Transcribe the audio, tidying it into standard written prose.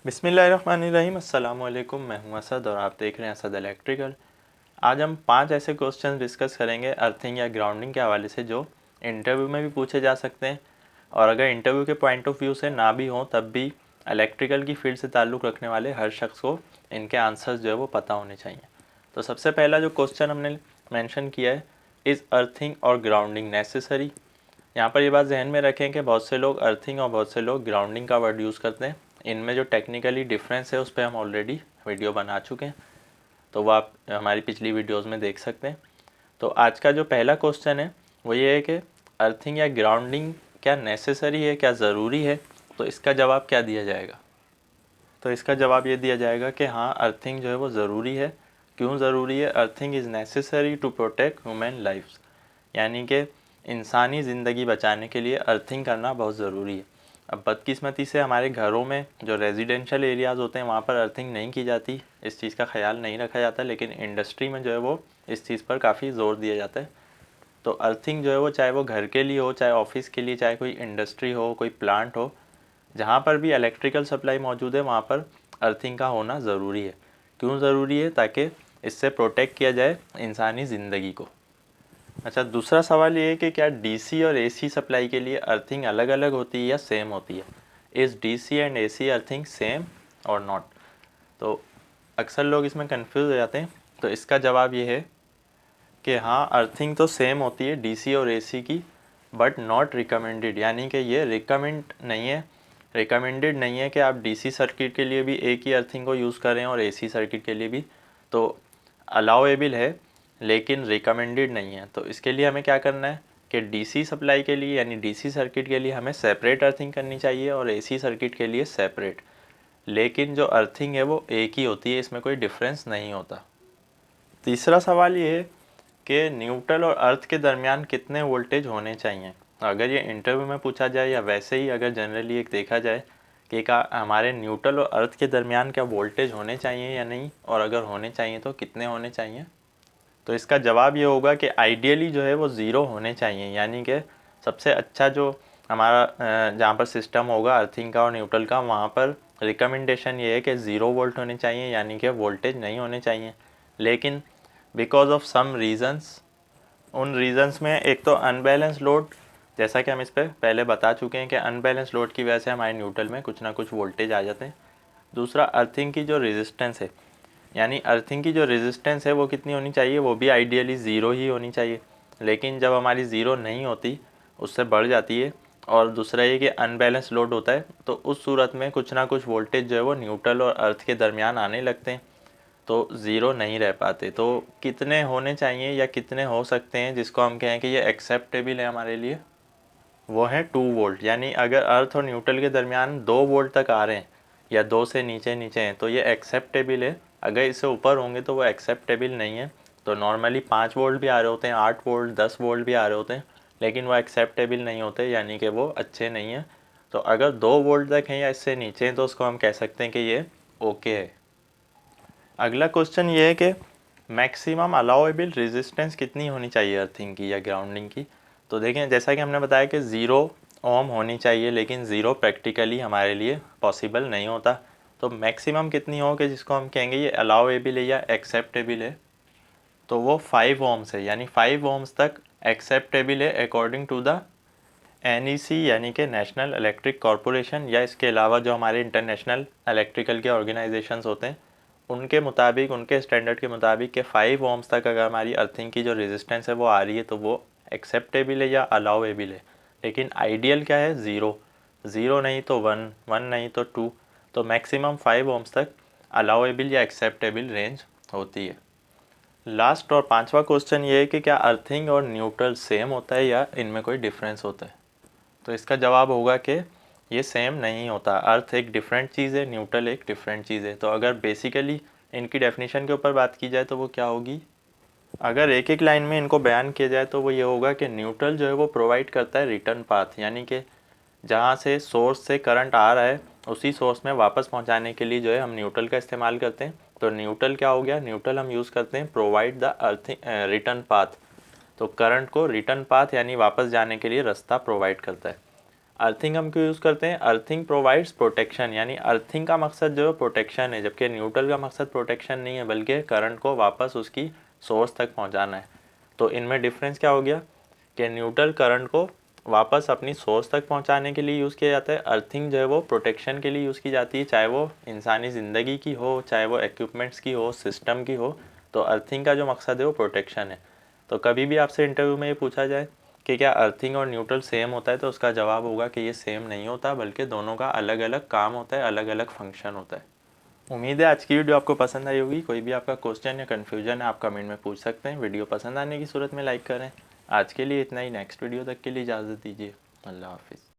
बिस्मिल्लाहिर्रहमानिर्रहीम। अस्सलाम वालेकुम। मैं हूं असद और आप देख रहे हैं असद इलेक्ट्रिकल। आज हम 5 ऐसे क्वेश्चन डिस्कस करेंगे अर्थिंग या ग्राउंडिंग के हवाले से जो इंटरव्यू में भी पूछे जा सकते हैं, और अगर इंटरव्यू के पॉइंट ऑफ व्यू से ना भी हों तब भी इलेक्ट्रिकल की फील्ड से ताल्लुक़ रखने वाले हर शख्स को इनके आंसर्स जो है वो पता होने चाहिए। तो सबसे पहला जो क्वेश्चन हमने मेंशन किया है, इज़ अर्थिंग और ग्राउंडिंग नेसेसरी। यहाँ पर ये बात जहन में रखें कि बहुत से लोग अर्थिंग और बहुत से लोग ग्राउंडिंग का वर्ड यूज़ करते हैं। इनमें जो टेक्निकली डिफरेंस है उस पर हम ऑलरेडी वीडियो बना चुके हैं, तो वो आप हमारी पिछली वीडियोस में देख सकते हैं। तो आज का जो पहला क्वेश्चन है वो ये है कि अर्थिंग या ग्राउंडिंग क्या नेसेसरी है, क्या ज़रूरी है। तो इसका जवाब क्या दिया जाएगा? तो इसका जवाब ये दिया जाएगा कि हाँ, अर्थिंग जो है वो ज़रूरी है। क्यों ज़रूरी है? Earthing is necessary to protect human lifes, यानी कि इंसानी ज़िंदगी बचाने के लिए अर्थिंग करना बहुत ज़रूरी है। अब बदकिस्मती से हमारे घरों में जो रेजिडेंशियल एरियाज़ होते हैं वहाँ पर अर्थिंग नहीं की जाती, इस चीज़ का ख्याल नहीं रखा जाता, लेकिन इंडस्ट्री में जो है वो इस चीज़ पर काफ़ी ज़ोर दिया जाता है। तो अर्थिंग जो है वो चाहे वो घर के लिए हो, चाहे ऑफिस के लिए, चाहे कोई इंडस्ट्री हो, कोई प्लांट हो, जहाँ पर भी इलेक्ट्रिकल सप्लाई मौजूद है वहाँ पर अर्थिंग का होना ज़रूरी है। क्यों ज़रूरी है? ताकि इससे प्रोटेक्ट किया जाए इंसानी ज़िंदगी को। अच्छा, दूसरा सवाल ये है कि क्या डीसी और एसी सप्लाई के लिए अर्थिंग अलग अलग होती है या सेम होती है? Is DC and AC earthing same और नॉट? तो अक्सर लोग इसमें कंफ्यूज हो जाते हैं। तो इसका जवाब ये है कि हाँ, अर्थिंग तो सेम होती है डीसी और एसी की, बट नॉट रिकमेंडेड, यानी कि ये रिकमेंडेड नहीं है कि आप डीसी सर्किट के लिए भी एक ही अर्थिंग को यूज़ करें और एसी सर्किट के लिए भी। तो अलाउएबल है लेकिन रिकमेंडेड नहीं है। तो इसके लिए हमें क्या करना है कि डीसी सप्लाई के लिए यानी डीसी सर्किट के लिए हमें सेपरेट अर्थिंग करनी चाहिए और एसी सर्किट के लिए सेपरेट। लेकिन जो अर्थिंग है वो एक ही होती है, इसमें कोई डिफरेंस नहीं होता। तीसरा सवाल ये है कि न्यूट्रल और अर्थ के दरमियान कितने वोल्टेज होने चाहिए। अगर ये इंटरव्यू में पूछा जाए या वैसे ही अगर जनरली एक देखा जाए कि क्या हमारे न्यूट्रल और अर्थ के दरमियान क्या वोल्टेज होने चाहिए या नहीं, और अगर होने चाहिए तो कितने होने चाहिए, तो इसका जवाब ये होगा कि आइडियली जो है वो ज़ीरो होने चाहिए। यानी कि सबसे अच्छा जो हमारा जहाँ पर सिस्टम होगा अर्थिंग का और न्यूट्रल का, वहाँ पर रिकमेंडेशन ये है कि ज़ीरो वोल्ट होने चाहिए, यानी कि वोल्टेज नहीं होने चाहिए। लेकिन बिकॉज ऑफ सम रीज़न्स, उन रीज़न्स में एक तो अनबैलेंस लोड, जैसा कि हम इस पर पहले बता चुके हैं कि अनबैलेंस लोड की वजह से हमारे न्यूट्रल में कुछ ना कुछ वोल्टेज आ जाते हैं। दूसरा, अर्थिंग की जो रेजिस्टेंस है, यानी अर्थिंग की जो रेजिस्टेंस है वो कितनी होनी चाहिए, वो भी आइडियली ज़ीरो ही होनी चाहिए। लेकिन जब हमारी ज़ीरो नहीं होती, उससे बढ़ जाती है, और दूसरा ये कि अनबैलेंस लोड होता है, तो उस सूरत में कुछ ना कुछ वोल्टेज जो है वो न्यूट्रल और अर्थ के दरमियान आने लगते हैं, तो ज़ीरो नहीं रह पाते। तो कितने होने चाहिए या कितने हो सकते हैं जिसको हम कहें कि ये एक्सेप्टेबल है हमारे लिए, वो है 2 वोल्ट। यानी अगर अर्थ और न्यूट्रल के दरमियान 2 वोल्ट तक आ रहे हैं या 2 से नीचे नीचे हैं तो ये एक्सेप्टेबल है। अगर इससे ऊपर होंगे तो वो एक्सेप्टेबल नहीं है। तो नॉर्मली 5 वोल्ट भी आ रहे होते हैं, 8 वोल्ट, 10 वोल्ट भी आ रहे होते हैं, लेकिन वो एक्सेप्टेबल नहीं होते, यानी कि वो अच्छे नहीं हैं। तो अगर 2 वोल्ट तक हैं या इससे नीचे हैं तो उसको हम कह सकते हैं कि ये ओके है। अगला क्वेश्चन ये है कि मैक्सिमम अलाउएबल रेजिस्टेंस कितनी होनी चाहिए अर्थिंग की या ग्राउंडिंग की। तो देखें, जैसा कि हमने बताया कि 0 ओम होनी चाहिए, लेकिन 0 प्रैक्टिकली हमारे लिए पॉसिबल नहीं होता। तो मैक्सिमम कितनी हो कि जिसको हम कहेंगे ये अलाउएबल है या एक्सेप्टेबल है, तो वो 5 ओम्स है। यानी 5 ओम्स तक एक्सेप्टेबल है अकॉर्डिंग टू द NEC, यानी कि नेशनल इलेक्ट्रिक कॉरपोरेशन, या इसके अलावा जो हमारे इंटरनेशनल इलेक्ट्रिकल के ऑर्गेनाइजेशंस होते हैं उनके मुताबिक, उनके स्टैंडर्ड के मुताबिक कि 5 ओम्स तक अगर हमारी अर्थिंग की जो रेजिस्टेंस है वो आ रही है तो वो एक्सेप्टेबल है या अलाउएबल है। लेकिन आइडियल क्या है? ज़ीरो, ज़ीरो नहीं तो 1, 1 नहीं तो 2। तो मैक्सिमम 5 ओम्स तक अलाउएबल या एक्सेप्टेबल रेंज होती है। लास्ट और पांचवा क्वेश्चन ये है कि क्या अर्थिंग और न्यूट्रल सेम होता है या इनमें कोई डिफरेंस होता है। तो इसका जवाब होगा कि ये सेम नहीं होता। अर्थ एक डिफरेंट चीज़ है, न्यूट्रल एक डिफरेंट चीज़ है। तो अगर बेसिकली इनकी डेफिनेशन के ऊपर बात की जाए तो वो क्या होगी, अगर एक एक लाइन में इनको बयान किया जाए तो वो ये होगा कि न्यूट्रल जो है वो प्रोवाइड करता है रिटर्न पाथ, यानी कि जहाँ से सोर्स से करंट आ रहा है उसी सोर्स में वापस पहुँचाने के लिए जो है हम न्यूट्रल का इस्तेमाल करते हैं। तो न्यूट्रल क्या हो गया? न्यूट्रल हम यूज़ करते हैं provide the earthing return path. तो करंट को रिटर्न पाथ यानी वापस जाने के लिए रास्ता प्रोवाइड करता है। अर्थिंग हम क्यों यूज़ करते हैं? अर्थिंग प्रोवाइड्स प्रोटेक्शन, यानी अर्थिंग का मकसद जो है प्रोटेक्शन है, जबकि न्यूट्रल का मकसद प्रोटेक्शन नहीं है बल्कि करंट को वापस उसकी सोर्स तक पहुंचाना है। तो इनमें डिफरेंस क्या हो गया कि न्यूट्रल करंट को वापस अपनी सोर्स तक पहुंचाने के लिए यूज़ किया जाता है, अर्थिंग जो है वो प्रोटेक्शन के लिए यूज़ की जाती है, चाहे वो इंसानी ज़िंदगी की हो, चाहे वो इक्विपमेंट्स की हो, सिस्टम की हो। तो अर्थिंग का जो मकसद है वो प्रोटेक्शन है। तो कभी भी आपसे इंटरव्यू में ये पूछा जाए कि क्या अर्थिंग और न्यूट्रल सेम होता है, तो उसका जवाब होगा कि ये सेम नहीं होता, बल्कि दोनों का अलग अलग काम होता है, अलग अलग फंक्शन होता है। उम्मीद है आज की वीडियो आपको पसंद आई होगी। कोई भी आपका क्वेश्चन या कन्फ्यूजन है आप कमेंट में पूछ सकते हैं। वीडियो पसंद आने की सूरत में लाइक करें। आज के लिए इतना ही। नेक्स्ट वीडियो तक के लिए इजाज़त दीजिए। अल्लाह हाफिज़।